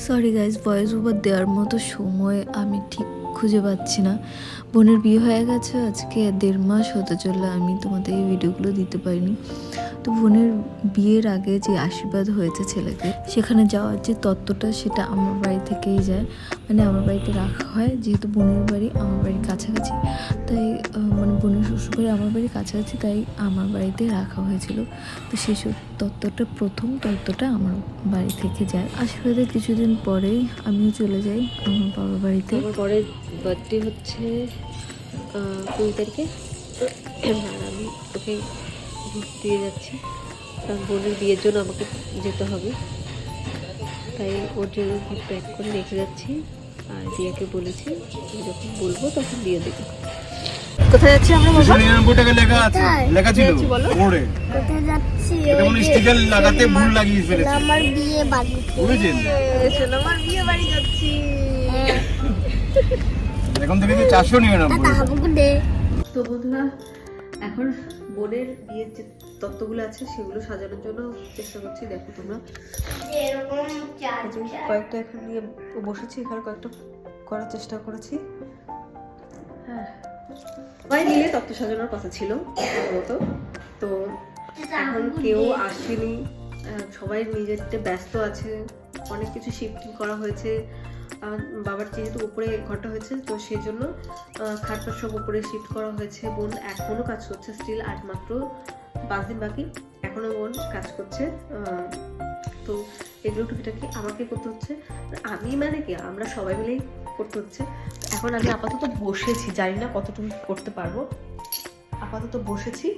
Sorry guys, voice over দেওয়ার মতো সময় আমি ঠিক খুঁজে পাচ্ছি না। বোনের বিয়ে হয়ে গেছে আজকে 1.5 মাস হতে চললে, আমি তোমাদের এই ভিডিওগুলো দিতে পারিনি। তো বোনের বিয়ের আগে যে আশীর্বাদ হয়েছে ছেলেকে, সেখানে যাওয়ার যে তত্ত্বটা সেটা আমার বাড়ি থেকেই যায়, মানে আমার বাড়িতে রাখা হয়। যেহেতু বোনের বাড়ি আমার বাড়ির কাছাকাছি, তাই মানে বোনের শ্বশুরবাড়ি আমার বাড়ির কাছাকাছি, তাই আমার বাড়িতে রাখা হয়েছিল। তো সেসব তত্ত্বটা, প্রথম তত্ত্বটা আমার বাড়ি থেকে যায়। আশীর্বাদের কিছুদিন পরেই আমিও চলে যাই আমার বাবার বাড়িতে। আমার পরের বার্থডে হচ্ছে 20 তারিখে, আর আমি ওকে গিফট দিয়ে যাচ্ছি, কারণ বোনের বিয়ের জন্য আমাকে যেতে হবে, তাই ওর জন্য গিফট প্যাক করে রেখে যাচ্ছি। আর দিয়াকে বলেছি যখন বলবো তখন দিয়ে দেবো। কোথায় যাচ্ছি আমরা? 99 টাকা লেখা আছে, লেখা ছিল বোর্ডে। কোথায় যাচ্ছি? যেমন স্টিকার লাগাতে ভুল লাগিয়ে ফেলেছে। আমার বিয়ে বাড়ি। বুঝেছেন? আমার বিয়ে বাড়ি যাচ্ছি। এখন থেকে 499। তাহাবুকে দে। তো বন্ধুরা, এখন বোনের বিয়ের যে তত্ত্বগুলো আছে সেগুলো সাজানোর জন্য চেষ্টা করছি। দেখো তোমরা, এরকম চার কয়েকটা এখন নিয়ে বসেছি, এখানে কয়েকটা করার চেষ্টা করেছি। হ্যাঁ, সবাই মিলে তত্ত্ব সাজানোর কথা ছিল প্রথমত, তো এখন কেউ আসেনি, সবাই নিজেরতে ব্যস্ত আছে। অনেক কিছু শিফটিং করা হয়েছে। বাবার যেহেতু উপরে ঘরটা হয়েছে, তো সেই জন্য খাটপাট সব উপরে শিফট করা হয়েছে। বোন এখনও কাজ করছে, স্টিল আর মাত্র 5 দিন বাকি, এখনও বোন কাজ করছে। তো এগুলো টুকিটাকি আমাকে করতে হচ্ছে, আমি মানে কি আমরা সবাই মিলেই করতে হচ্ছে। এখন আমি আপাতত বসেছি, জানি না কতটুকু করতে পারবো, আপাতত বসেছি।